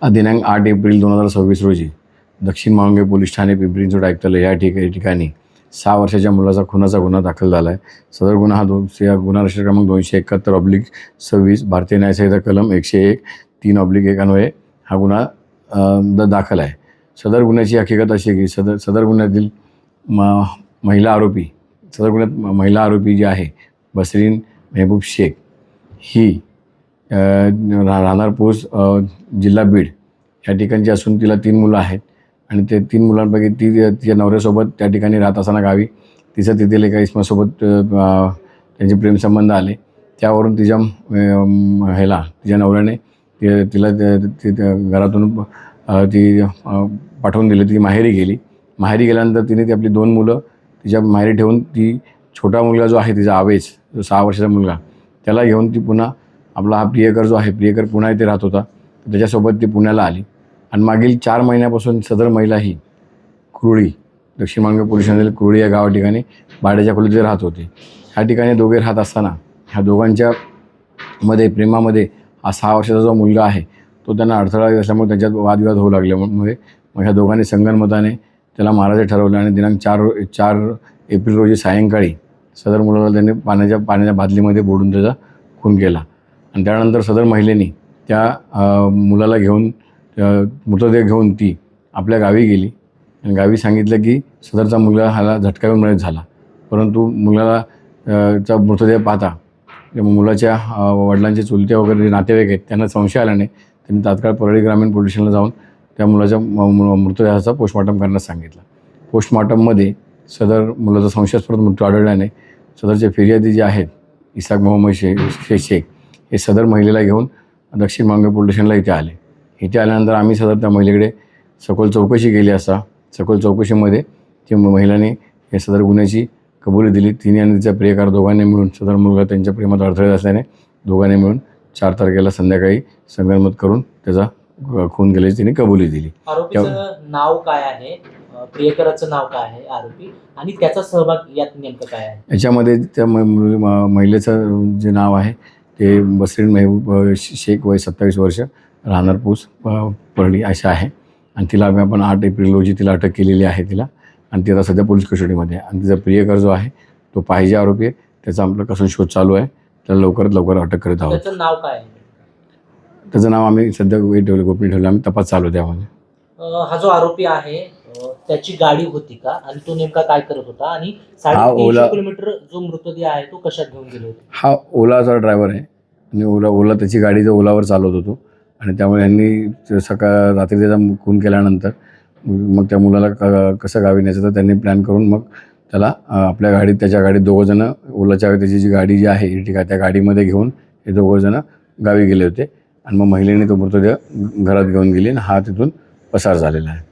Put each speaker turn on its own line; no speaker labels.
दिनांक 8 एप्रिल 2026 रोजी दक्षिण माळुंगे पोलीस ठाणे पिंपरी चिंचवड आयुक्तालय या ठिकाणी 6 वर्षाच्या मुलाचा खुनाचा गुन्हा दाखल झाला आहे। सदर गुन्हा हा गुन्हा रजिस्टर क्रमांक 271/26 भारतीय न्यायसंहिता कलम 101 3/1 अन्वये हा गुन्हा दाखल आहे। सदर गुन्ह्याची हकीकत अशी आहे की सदर गुन्ह्यातील महिला आरोपी जी आहे बसरीन मेहबूब शेख ही राहणार पोस्ट जिल्हा बीड या ठिकाणची असून तिला 3 मुलं आहेत आणि ते 3 मुलांपैकी ती तिच्या नवऱ्यासोबत त्या ठिकाणी राहत असताना गावी तिचं तेथील एका इसमासोबत त्यांचे प्रेमसंबंध आले। त्यावरून तिच्या नवऱ्याने तिला घरातून ती पाठवून दिली। ती माहेरी गेली। माहेरी गेल्यानंतर तिने ती आपली 2 मुलं तिच्या माहेरी ठेवून ती छोटा मुलगा जो आहे तिचा आवेश जो 6 वर्षाचा मुलगा त्याला घेऊन ती पुन्हा आपला हा प्रियकर जो आहे प्रियकर पुन्हा इथे राहत होता त्याच्यासोबत ती पुण्याला आली आणि मागील 4 महिन्यापासून सदर महिला ही कुरुळी दक्षिण माळुंगे पोलीस ठाण्यातील कुरुळी या गावा ठिकाणी भाड्याच्या खोलीत राहत होते। ह्या ठिकाणी दोघे राहत असताना ह्या दोघांच्या प्रेमामध्ये हा 6 वर्षाचा जो मुलगा आहे तो त्यांना अडथळा असल्यामुळे त्यांच्यात वादविवाद होऊ लागल्यामुळे मग ह्या दोघांनी संगनमताने त्याला मारायचे ठरवले आणि दिनांक 4 एप्रिल रोजी सायंकाळी सदर मुलाला त्यांनी पाण्याच्या बादलीमध्ये बुडून त्याचा खून केला आणि त्यानंतर सदर महिलेने त्या मुलाला घेऊन मृतदेह घेऊन ती आपल्या गावी गेली आणि गावी सांगितलं की सदरचा मुलगा ह्याला झटका येऊन मृत झाला। परंतु मुलाला चा मृतदेह पाहता मुलाच्या वडिलांचे चुलते वगैरे नातेवाईक आहेत त्यांना संशय आल्याने त्यांनी तात्काळ परळी ग्रामीण पोलीस स्टेशनला जाऊन त्या मुलाच्या मृतदेहाचा पोस्टमॉर्टम करण्यास सांगितलं। पोस्टमॉर्टममध्ये सदर मुलाचा संशयास्पद मृत्यू आढळल्याने सदरचे फिर्यादी जे आहेत इसाक मोहम्मद शेख हे सदर महिलेला घेऊन दक्षिण माळुंगे पोलीस स्टेशनला इथे आले। इथे आल्यानंतर आम्ही सदर त्या महिलेकडे सखोल चौकशी केली असता सखोल चौकशीमध्ये ती महिलांनी हे सदर गुन्ह्याची कबुली दिली। तिने आणि तिचा प्रियकर दोघांनी मिळून सदर मुलगा त्यांच्या प्रेमात अडथळे असल्याने दोघांनी मिळून 4 तारखेला संध्याकाळी संगनमत करून त्याचा खून केल्याची तिने कबुली दिली।
आरोपीचं नाव काय आहे, प्रियकराचं नाव काय आहे आरोपी आणि त्याचा सहभाग यात नेमकं काय आहे? याच्यामध्ये
त्या महिलेचं जे नाव आहे ते बसरीन मेहबूब शेख वय 27 वर्ष राहणार पोस्ट परळी अशा आहे आणि तिला आपण 8 एप्रिल रोजी तिला अटक केलेली आहे तिला आणि ती आता सध्या पोलीस कस्टडीमध्ये आहे आणि तिचा प्रियकर जो आहे तो पाहिजे आरोपी आहे त्याचा आपला कसून शोध चालू आहे। त्याला लवकरात लवकर अटक करत आहोत।
त्याचं नाव काय आहे?
त्याचं नाव आम्ही सध्या गोपनीय ठेवलं आम्ही तपास चालू त्यामध्ये।
हा जो आरोपी आहे त्याची गाडी होती का आणि तो नेमका काय करत होता आणि 350 किलोमीटर जो मृतदेह आहे तो कशात घेऊन गेले होते?
हा ओलाचा ड्रायव्हर आहे आणि ओला त्याची गाडी जो ओलावर चालवत होतो आणि त्यामुळे यांनी रात्री त्याचा खून केल्यानंतर मग त्या मुलाला कसं गावी न्यायचं तर त्यांनी प्लॅन करून मग त्याला आपल्या गाडीत त्याच्या गाडीत 2 जण ओलाच्या त्याची जी गाडी जी आहे इर्टिगा त्या गाडीमध्ये घेऊन हे 2 जण गावी गेले होते आणि मग महिलेने तो मृतदेह घरात घेऊन गेली आणि हा तिथून पसार झालेला आहे।